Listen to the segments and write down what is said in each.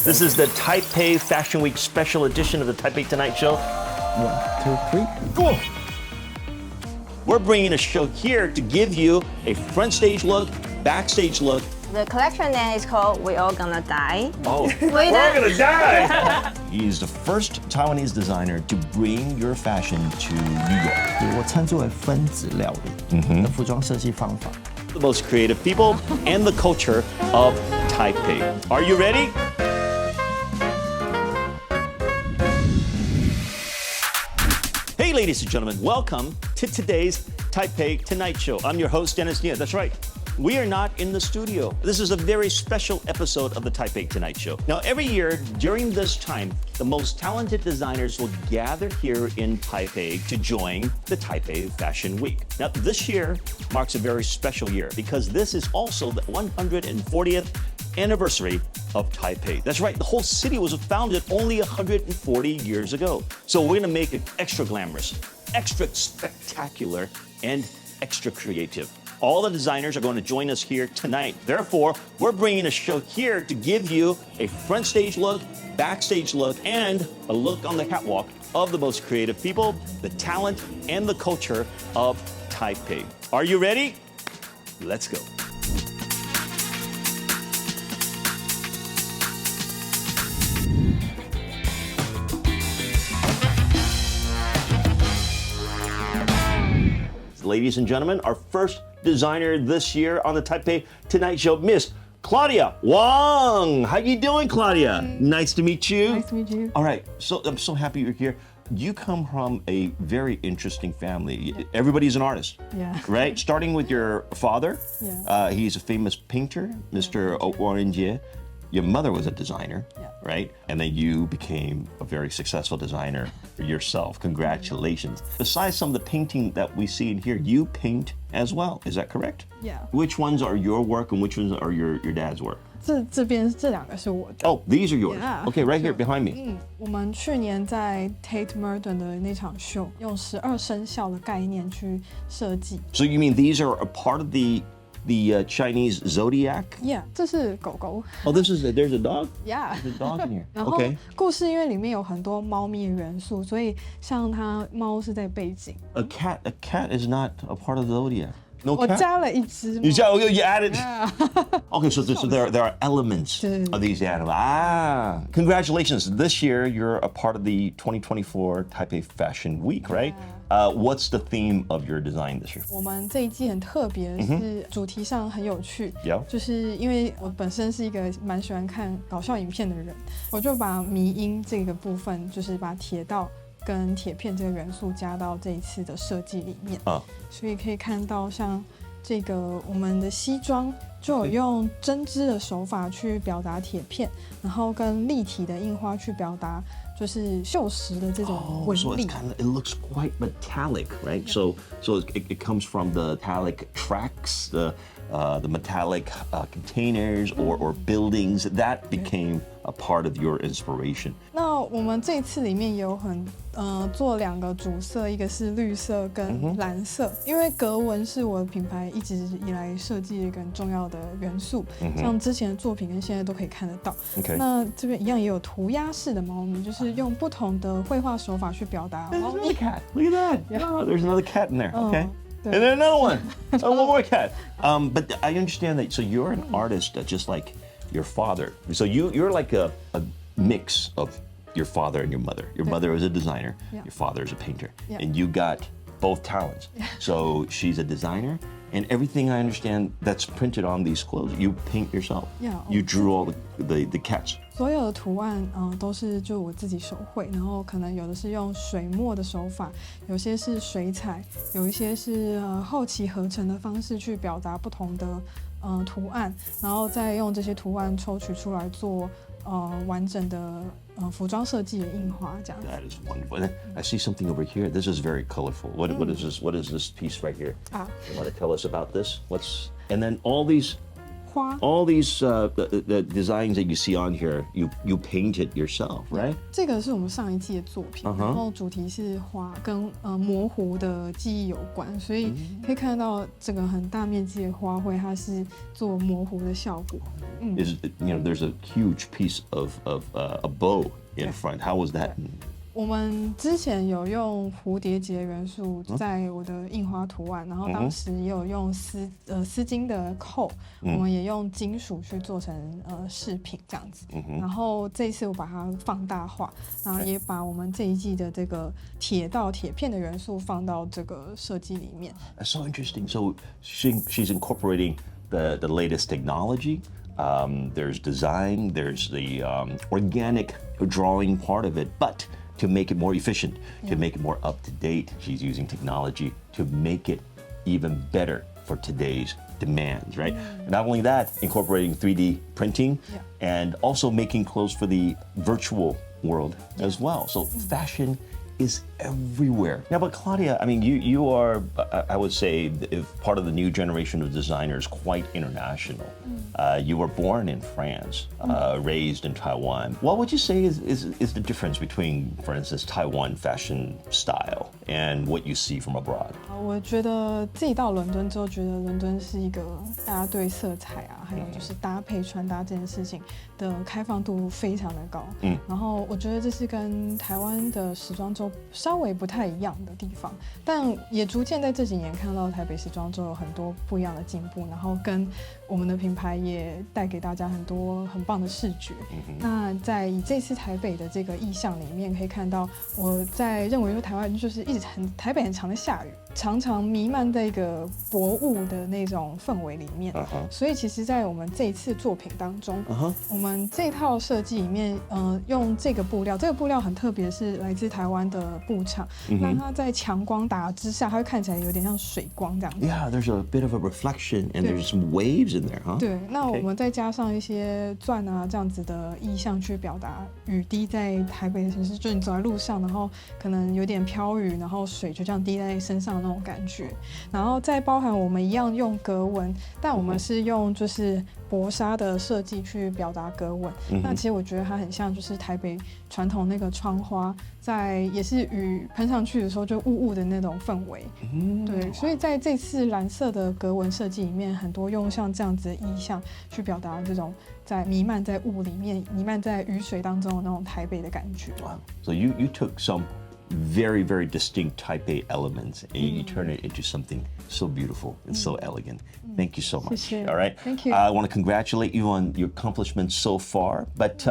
This is the Taipei Fashion Week special edition of the Taipei Tonight Show. 1, 2, 3. Go! We're bringing a show here to give you a front stage look, backstage look. The collection name is called We All Gonna Die. Oh, we're gonna die! He's the first Taiwanese designer to bring your fashion to New York. 我称之为分子料理的服装设计方法。The most creative people and the culture of Taipei. Are you ready? Hey, ladies and gentlemen, welcome to today's Taipei Tonight Show. I'm your host, Dennis Nia. That's right. We are not in the studio. This is a very special episode of the Taipei Tonight Show. Now, every year during this time, the most talented designers will gather here in Taipei to join the Taipei Fashion Week. Now, this year marks a very special year because this is also the 140th anniversary of Taipei. That's right, the whole city was founded only 140 years ago. So we're gonna make it extra glamorous, extra spectacular, and extra creative. All the designers are going to join us here tonight. Therefore, we're bringing a show here to give you a front stage look, backstage look, and a look on the catwalk of the most creative people, the talent, and the culture of Taipei. Are you ready? Let's go. Ladies and gentlemen, our first designer this year on the Taipei Tonight Show, Miss Claudia Wang. How you doing, Claudia? Nice to meet you. Nice to meet you. All right, so I'm so happy you're here. You come from a very interesting family. Everybody's an artist, Yeah. right? Starting with your father. Yeah. He's a famous painter, Mr. Wang. Your mother was a designer, Yeah. right? And then you became a very successful designer yourself. Congratulations. Besides some of the painting that we see in here, you paint as well. Is that correct? Yeah. Which ones are your work and which ones are your dad's work? 这边这两个是我的。 Oh, these are yours. Yeah. Okay, right here behind me. 我们去年在 Tate Modern 的那场秀，用12生肖的概念去设计。So you mean these are a part of the Chinese zodiac? Yeah， 这是狗狗。 Oh, there's a dog? Yeah。 There's a dog in here. 然后 Okay. 故事因为里面有很多猫咪的元素，所以像它猫是在背景。A cat is not a part of the zodiac. No 我 cat? 加了一只猫。 You added. Yeah. Okay, so there are elements of these animals. Ah, congratulations. This year, you're a part of the 2024 Taipei Fashion Week, right? What's the theme of your design this year? 我们这一季很特别，是主题上很有趣。Yeah. 就是因为我本身是一个蛮喜欢看搞笑影片的人，我就把迷因这个部分，就是把铁道跟铁片这个元素加到这一次的设计里面。所以可以看到像这个我们的西装就有用针织的手法去表达铁片，然后跟立体的印花去表达就是锈蚀的这种纹理。 It looks quite metallic, right? Yeah. So it comes from the metallic tracks, the metallic containers or buildings that became a part of your inspiration. 那我们这一次里面有做两个主色，一个是绿色跟蓝色，因为格纹是我的品牌一直以来设计的一个很重要的元素，像之前的作品跟现在都可以看得到。Okay. 那这边一样也有涂鸦式的猫咪，就是用不同的绘画手法去表达猫咪。 Cat. Look at that. Yeah. Oh, there's another cat in there. Okay. Yeah. And then another one. Oh, one more cat. But I understand that. So you're an artist, just like your father. So you're like a mix of your father and your mother. Your mother is a designer. Yeah. Your father is a painter. Yeah. And you got both talents. So she's a designer. And everything I understand that's printed on these clothes, you paint yourself. Yeah. You drew all the cats. 所有的图案，都是就我自己手绘，然后可能有的是用水墨的手法，有些是水彩，有一些是后期合成的方式去表达不同的图案，然后再用这些图案抽取出来做完整的服装设计的印花这样。 That is wonderful. I see something over here. This is very colorful. What is this? What is this piece right here? You want to tell us about this? And then all these 花。All these the designs that you see on here, you painted yourself, right? 这个是我们上一季的作品，然后主题是花，跟模糊的记忆有关，所以可以看到这个很大面积的花卉，它是做模糊的效果。There's a huge piece of a bow in front. How was that? 我们之前有用蝴蝶结元素在我的印花图案，然后当时也有用丝巾的扣，我们也用金属去做成饰品这样子。然后这一次我把它放大化，然后也把我们这一季的这个铁片的元素放到这个设计里面。That's so interesting. So she's incorporating the latest technology. There's design. There's the organic drawing part of it, but to make it more efficient, to make it more up to date, she's using technology to make it even better for today's demands, right? Not only that, incorporating 3D printing and also making clothes for the virtual world as well. So fashion is everywhere. Now, but Claudia, I mean, you are, I would say, part of the new generation of designers, quite international. You were born in France, raised in Taiwan. What would you say is the difference between, for instance, Taiwan fashion style and what you see from abroad? 我觉得自己到伦敦之后，觉得伦敦是一个大家对色彩啊，还有就是搭配穿搭这件事情的开放度非常的高。然后我觉得这是跟台湾的时装周稍微不太一样的地方，但也逐渐在这几年看到台北时装周有很多不一样的进步，然后跟我们的品牌也带给大家很多很棒的视觉。那在以这次台北的这个意象里面，可以看到我在认为说台湾就是一直台北很常在下雨，常常弥漫在一个薄雾的那种氛围里面。所以其实，在我们这一次作品当中，我们这套设计里面，用这个布料很特别，是来自台湾的布厂，那它在强光打之下，它会看起来有点像水光这样子。Yeah, there's a bit of a reflection and there's some waves in there, huh? 对，那我们再加上一些钻啊这样子的意象去表达雨滴在台北的城市，就你走在路上，然后可能有点飘雨，然后水就这样滴在身上那种感觉。然后再包含我们一样用格纹，但我们是用就是薄纱的设计去表达格纹。那其实我觉得它很像就是台北传统那个窗花，在也是雨喷上去的时候就雾雾的那种氛围。对，所以在这次蓝色的格纹设计里面，很多用像这样子的意象去表达这种在弥漫在雾里面、弥漫在雨水当中的那种台北的感觉。Wow. So you took some very, very distinct Taipei elements and you turn it into something so beautiful and so elegant. Thank you so much. All right. Thank you. I want to congratulate you on your accomplishments so far, but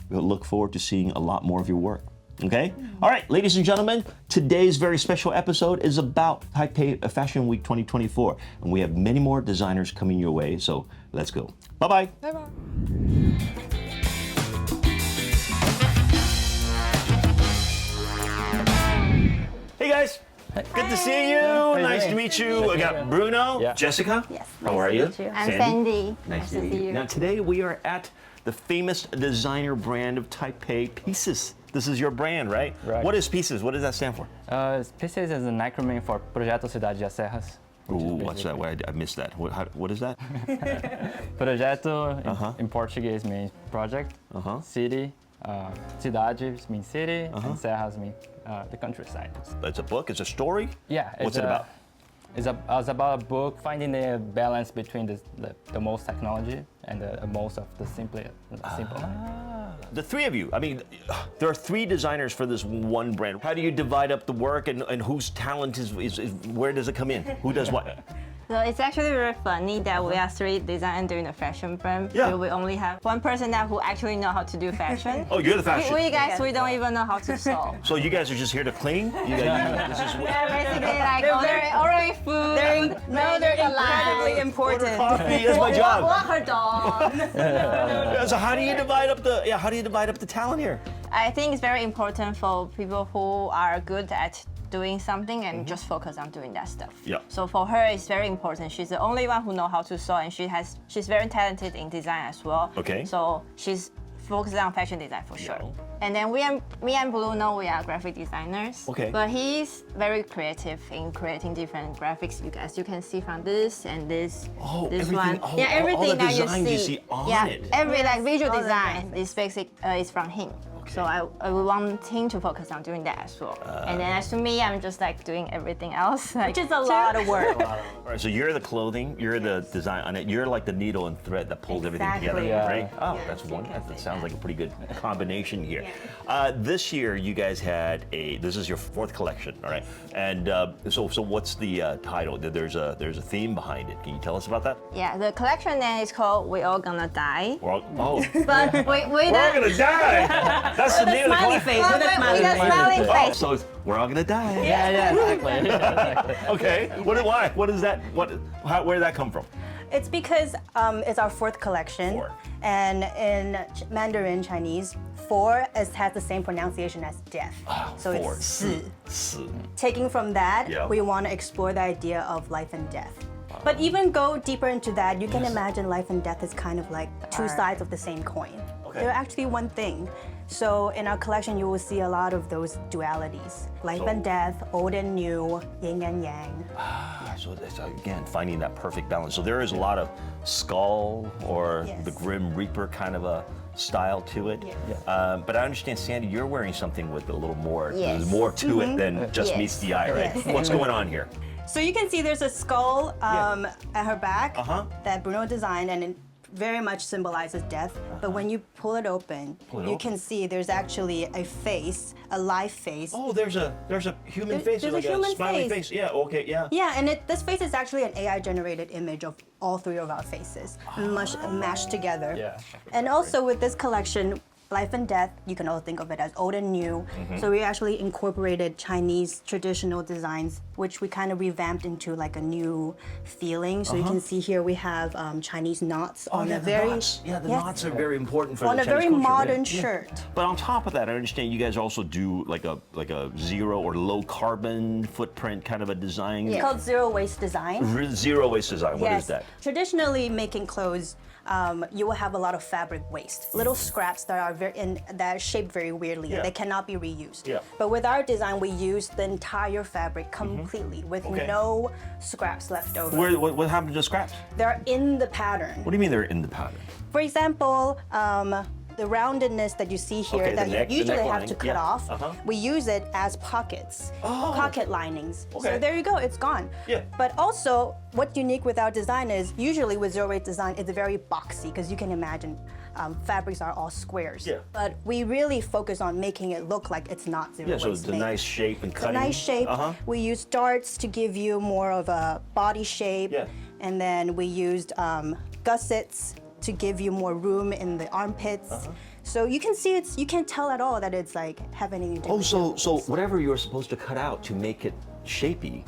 we'll look forward to seeing a lot more of your work. Okay? All right, ladies and gentlemen, today's very special episode is about Taipei Fashion Week 2024. And we have many more designers coming your way, so let's go. Bye-bye. Bye-bye. Hey guys, good to see you. Nice to meet you. I got Bruno, Jessica. Yes. How are you? I'm Sandy. Nice to meet you. Now today we are at the famous designer brand of Taipei, PCES. This is your brand, right? Right. What is PCES? What does that stand for? PCES is an acronym for Projeto Cidade das Serras. Ooh, what's that? I missed that. What is that? Projeto in Portuguese means project. City, cidade means city, and serras means the countryside. It's a book. It's a story. Yeah. What's it about? It's about a book finding the balance between the most technology and the most of the simple life. The three of you, I mean, there are three designers for this one brand. How do you divide up the work and whose talent is where does it come in? Who does what? So it's actually very funny that we are three designers doing a fashion brand. Yeah. We only have one person that who actually know how to do fashion. Oh, you're the fashion. We guys, we don't even know how to sew. So you guys are just here to clean? This is We're basically like ordering food. They're incredibly important. coffee. That's my job. Walk her dog. So how do you divide up the talent here? I think it's very important for people who are good at doing something and just focus on doing that stuff. Yeah. So for her, it's very important. She's the only one who knows how to sew, and she's very talented in design as well. Okay. So she's focuses on fashion design for sure. Yeah. And then me and Blue know we are graphic designers. Okay. But he's very creative in creating different graphics. You can see from this and this, Oh, this everything- one. oh, yeah, all everything the that designs you see on yeah, it. every like visual all the design graphics. is basic is from him. So I would want him to focus on doing that as well. And then as to me, I'm just like doing everything else. Like, Which is a lot of work. All right, so you're the clothing, you're the design on it, you're like the needle and thread that pulls everything together, Exactly. Yeah. right? Oh, Yes, that's you one. can That say sounds that. like a pretty good combination here. This year, you guys had this is your 4th collection, all right? And so what's the title? There's a theme behind it. Can you tell us about that? yeah, the collection name is called "We All Gonna Die." We're all, oh, But we we're all gonna die. That's the name of the Smiley collection. face with a smiley with a face. smiling Oh, face. so we're all gonna die. Yeah, exactly. Okay. Why? What is that? Where did that come from? It's because it's our 4th collection. 4. And in Mandarin Chinese, 4 has the same pronunciation as death. So 4. it's 四. 4. Taking from that, Yeah. we want to explore the idea of life and death. But even go deeper into that, you can imagine life and death is kind of like two sides of the same coin. Okay. They're actually one thing. So in our collection, you will see a lot of those dualities. Life and death, old and new, yin and yang. So it's, again, finding that perfect balance. So there is a lot of skull or Yes. the Grim Reaper kind of a style to it. Yes. But I understand, Sandy, you're wearing something with a little more. Yes. There's more to it than just Yes. meets the eye, right? Yes. What's going on here? So you can see there's a skull at her back that Bruno designed, and it very much symbolizes death. But when you pull it open, you can see there's actually a face, a live face. Oh, there's a human face, there's like a human smiley face. face. Yeah. Okay. Yeah. Yeah, and this face is actually an AI-generated image of all 3 of our faces, mashed together. Yeah. And also with this collection, Life and Death, you can also think of it as old and new. So we actually incorporated Chinese traditional designs, which we kind of revamped into like a new feeling. So you can see here we have Chinese knots on a very knots. Yeah, the Yes. knots are very important for on the a Chinese very culture, modern yeah. shirt. But on top of that, I understand you guys also do like a zero or low carbon footprint kind of a design. It's called zero waste design. Zero waste design. What is that? Traditionally, making clothes, you will have a lot of fabric waste, little scraps that are that are shaped very weirdly. Yeah. They cannot be reused. Yeah. But with our design, we use the entire fabric completely with Okay. no scraps left over. What happened to the scraps? They're in the pattern. What do you mean they're in the pattern? For example, the roundedness that you see here Okay, the that neck- the you usually neck have to lining, cut yeah. off, we use it as pockets, pocket linings. Okay. So there you go, it's gone. Yeah. But also, what's unique with our design is usually with zero waste design, it's very boxy because you can imagine fabrics are all squares. Yeah. But we really focus on making it look like it's not zero Yeah, waste. so it's a made. nice shape and It's a cutting. nice shape. Uh-huh. We used darts to give you more of a body shape. Yeah. And then we used gussets to give you more room in the armpits. Uh-huh. So you can see you can't tell at all that it's like happening. Oh, so whatever you were supposed to cut out to make it shapy,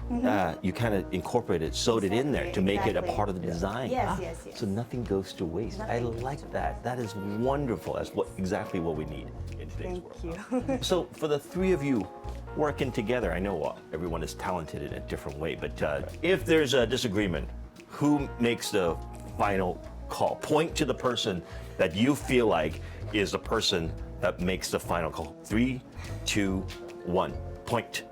you kind of incorporate it, sewed it in there to make it a Exactly. part of the design. Yes, yes, yes. So nothing goes to waste. I Nothing like goes to that. That is wonderful. That's exactly what we need in today's Thank world. you. So for the 3 of you working together, I know everyone is talented in a different way, but if there's a disagreement, who makes the final call? Point to the person that you feel like is the person that makes the final call. 3, 2, 1. Point.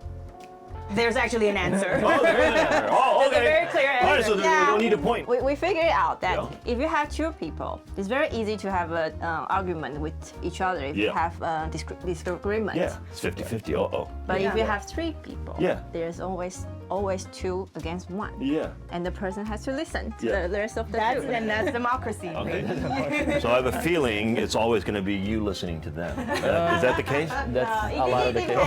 There's actually an answer. Oh, there is an answer. Oh, okay. There's a very clear All right, answer. so then we don't need a point. We figured out that Yeah. if you have 2 people, it's very easy to have an argument with each other if you Yeah. have a disagreement. Yeah, it's 50-50. Uh-oh. But if Yeah. you have 3 people, Yeah. there's always 2 against 1. Yeah. And the person has to listen to Yeah. the rest of the That's 2. and that's democracy. Okay. So I have a feeling it's always going to be you listening to them. Is that the case? That's a lot of the case.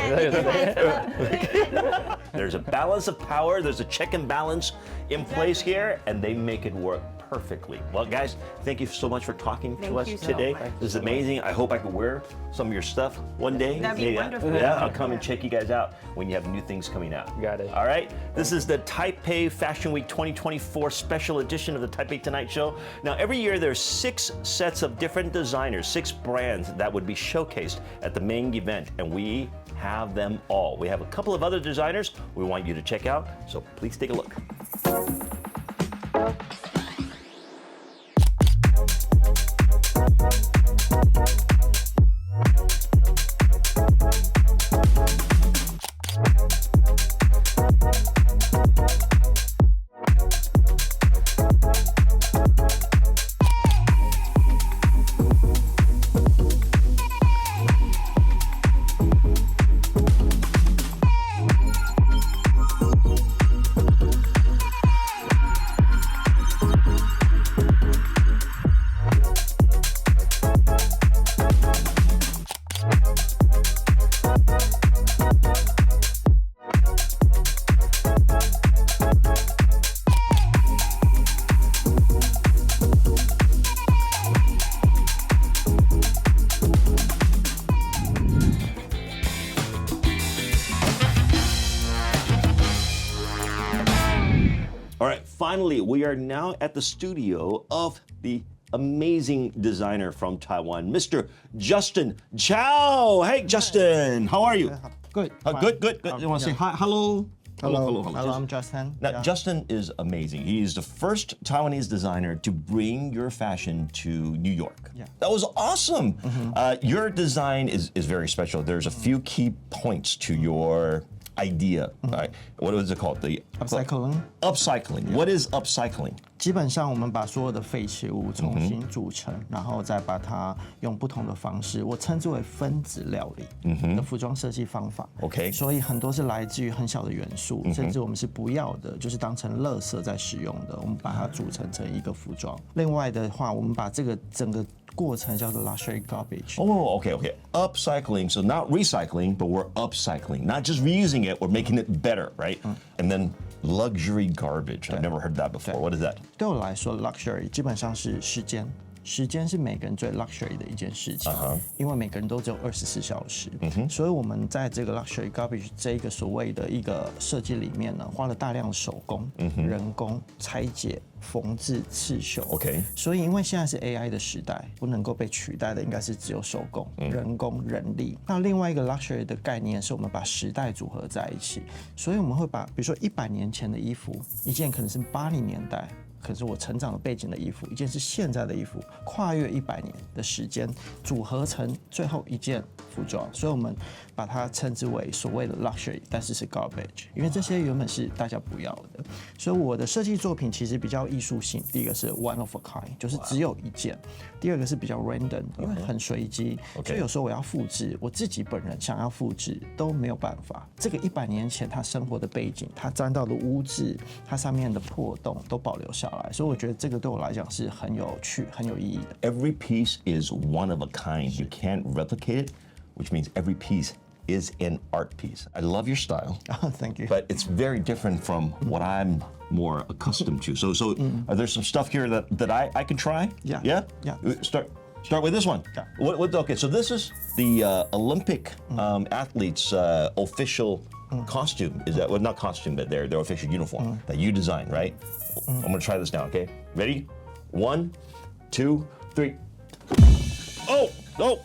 There's a balance of power, there's a check and balance in place here, and they make it work perfectly. Well, guys, thank you so much for talking to us you so today. much. This is amazing. I hope I can wear some of your stuff one day. That'd be wonderful. Yeah, I'll come and check you guys out when you have new things coming out. Got it. All right. This is the Taipei Fashion Week 2024 special edition of the Taipei Tonight Show. Now, every year there's 6 sets of different designers, 6 brands that would be showcased at the main event, and we have them all. We have a couple of other designers we want you to check out, so please take a look. All right, finally, we are now at the studio of the amazing designer from Taiwan, Mr. Justin Chou. Hey, Justin, how are you? Good. Good. You want to say hi? Hello? Hello, I'm Justin. Now, Justin is amazing. He is the first Taiwanese designer to bring your fashion to New York. Yeah. That was awesome. Your design is very special. There's a few key points to your idea. Right? What is it called? The Upcycling. Upcycling. What is upcycling? 基本上我们把所有的废弃物重新组成，然后再把它用不同的方式，我称之为分子料理的服装设计方法。OK 所以很多是来自于很小的元素，甚至我们是不要的，就是当成垃圾在使用的，我们把它组成一个服装。另外的话，我们把这个整个过程叫做 luxury garbage。Okay. Upcycling. So not recycling, but we're upcycling. Not just reusing it, we're making it better, right? And then luxury garbage. I've never heard that before. What is that? 对我来说 ，luxury 基本上是时间。时间是每个人最 luxury 的一件事情，因为每个人都只有24小时，所以我们在这个 luxury garbage 这一个所谓的一个设计里面呢，花了大量的手工、人工拆解、缝制、刺绣。OK 所以因为现在是 AI 的时代，不能够被取代的应该是只有手工、人工、人力。那另外一个 luxury 的概念是我们把时代组合在一起，所以我们会把比如说100年前的衣服，一件可能是80年代。可是我成长的背景的衣服，一件是现在的衣服，跨越100年的时间，组合成最后一件服装，所以我们把它称之为所谓的 luxury， 但是 garbage， 因为这些原本是大家不要的，所以我的设计作品其实比较艺术性。第一个是 one of a kind， 就是只有一件；第二个是比较 random， 因为很随机，所以有时候我要复制，我自己本人想要复制都没有办法。这个100年前他生活的背景，他沾到的污渍，它上面的破洞都保留下来，所以我觉得这个对我来讲是很有趣、很有意义的。Every piece is one of a kind. You can't replicate it, which means every piece is an art piece. I love your style. Thank you. But it's very different from what I'm more accustomed to. So are there some stuff here that I can try? Yeah. Yeah? Start with this one. Yeah. Okay, so this is the Olympic athletes' official costume. Is that, well, not costume, but their official uniform that you designed, right? I'm gonna try this now, okay? Ready? 1, 2, 3. Oh!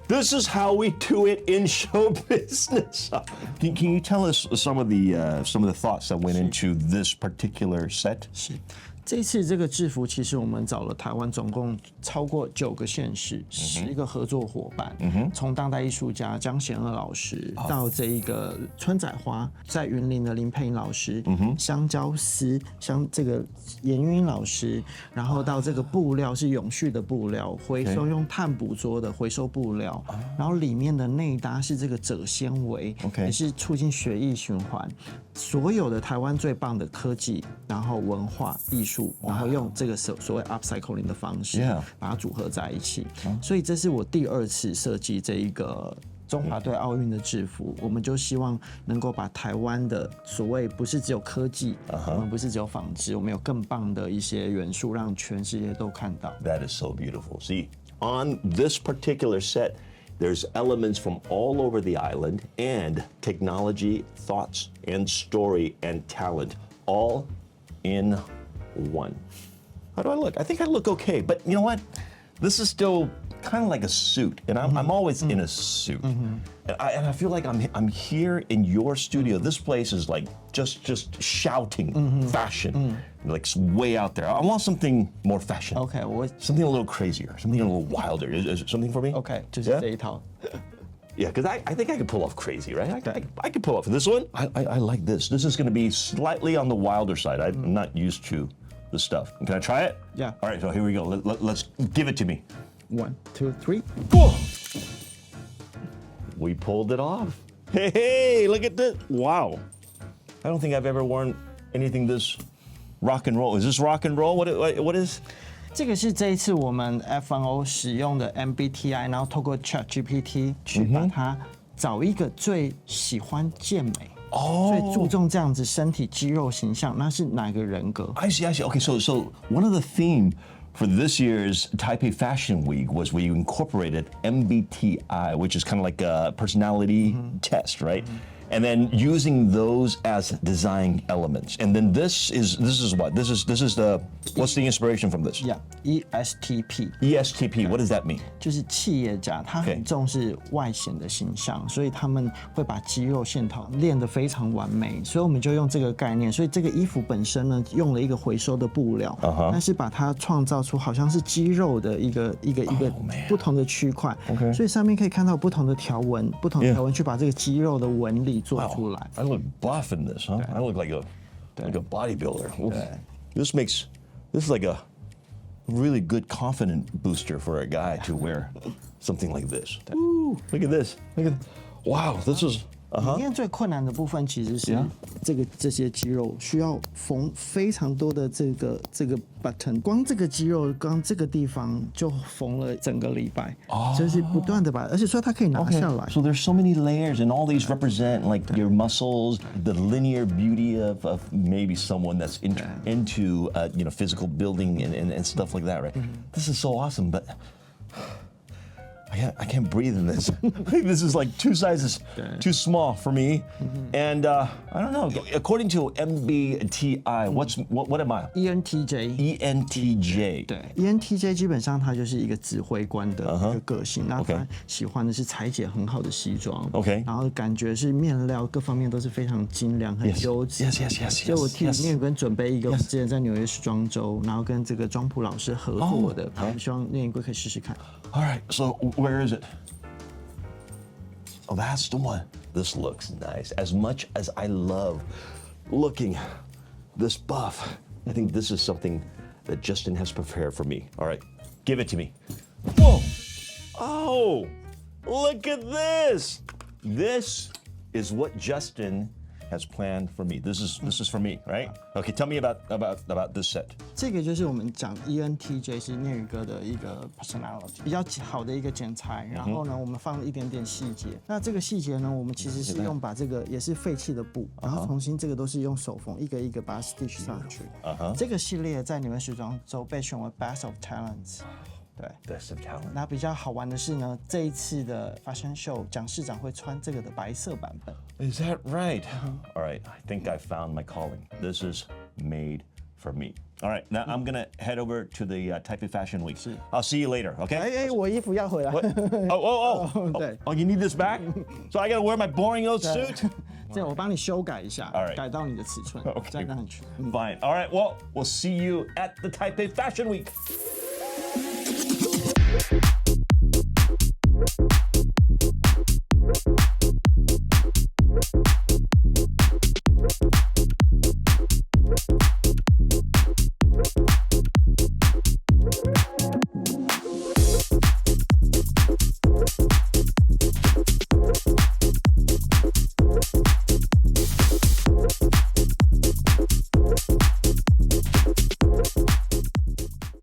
This is how we do it in show business. Can you tell us some of the thoughts that went into this particular set? 是。这次这个制服，其实我们找了台湾总共超过9个县市，10个合作伙伴，从当代艺术家江贤二老师到这一个春仔花，在云林的林佩莹老师，香蕉丝，像这个严云老师，然后到这个布料是永续的布料，回收用碳捕捉的回收布料，然后里面的内搭是这个锗纤维，也是促进血液循环。所有的台湾最棒的科技，然后文化艺术，然后用这个所谓 upcycling 的方式，把它组合在一起。所以这是我第2次设计这一个中华队奥运的制服，我们就希望能够把台湾的所谓不是只有科技，我们不是只有纺织，我们有更棒的一些元素，让全世界都看到。That is so beautiful. See, on this particular set, there's elements from all over the island and technology, thoughts, and story and talent all in one. How do I look? I think I look okay, but you know what? This is still kind of like a suit, and I'm always in a suit, and I feel like I'm here in your studio. This place is like just shouting fashion, like way out there. I want something more fashion. OK， something a little crazier, something a little wilder. Is it something for me? OK， 就是这一套。Yeah, because I think I could pull off crazy, right? I could pull off this one. I like this. This is going to be slightly on the wilder side. I'm not used to this stuff. Can I try it? Yeah. All right, so here we go. Let's give it to me. 1, 2, 3. Whoa! We pulled it off. Hey, look at this. Wow. I don't think I've ever worn anything this rock and roll. Is this rock and roll? What is? 这个是这一次我们 F&O 使用的 MBTI， 然后透过 ChatGPT 去把它找一个最喜欢健美，最注重这样子身体肌肉形象，那是哪个人格 I see. Okay, so one of the theme for this year's Taipei Fashion Week was we incorporated MBTI, which is kind of like a personality test, right? and then using those as design elements. And then this is what? This is the what's the inspiration from this? Yeah, ESTP. ESTP. What does that mean? 就是企业家，他很重视外显的形象，所以他们会把肌肉线条练得非常完美。所以我们就用这个概念，所以这个衣服本身呢，用了一个回收的布料，但是把它创造出好像是肌肉的一个不同的区块。所以上面可以看到不同的条纹，不同的条纹去把这个肌肉的纹理做出来。I look buff in this, huh? I look like a bodybuilder. This is like a really good confident booster for a guy to wear something like this. Ooh, look at this. Wow, this is. 里面最困难的部分其实是这些肌肉需要缝非常多的这个 button， 光这个肌肉光这个地方就缝了整个礼拜，就是不断的把，而且说它可以拿下来。So there's so many layers, and all these represent like your muscles, the linear beauty of maybe someone that's into physical building and stuff like that, right? This is so awesome, but. I can't breathe in this. This is like 2 sizes too small for me. And I don't know. According to MBTI, what am I? ENTJ。ENTJ。对 ，ENTJ 基本上它就是一个指挥官的一个个性。那他喜欢的是裁剪很好的西装。OK。然后感觉是面料各方面都是非常精良、很优质。Yes. 所以我替念哥准备一个，我之前在纽约时装周，然后跟这个庄普老师合作的，希望念哥可以试试看。All right, so where is it? Oh, that's the one. This looks nice. As much as I love looking this buff, I think this is something that Justin has prepared for me. All right, give it to me. Whoa! Oh, look at this. This is what Justin has planned for me. This is for me, right? Okay, tell me about this set. 这个就是我们讲 ENTJ 是念宇哥的一个 personality 比较好的一个剪裁，然后呢，我们放了一点点细节。那这个细节呢，我们其实是用把这个也是废弃的布，然后重新这个都是用手缝一个一个把它 stitch 上去。这个系列在纽约时装周被选为 Best of Talents。对 ，Best of Talent。那比较好玩的是呢，这一次的 Fashion Show 蒋市长会穿这个的白色版本。Is that right? All right, I think I found my calling. This is made for me. All right, now I'm gonna head over to the Taipei Fashion Week. I'll see you later, okay? 我衣服要回来。对。Oh, you need this back? So I gotta wear my boring old suit? 这我帮你修改一下 All right. 改到你的尺寸，再让你去。Fine. All right. Well, we'll see you at the Taipei Fashion Week.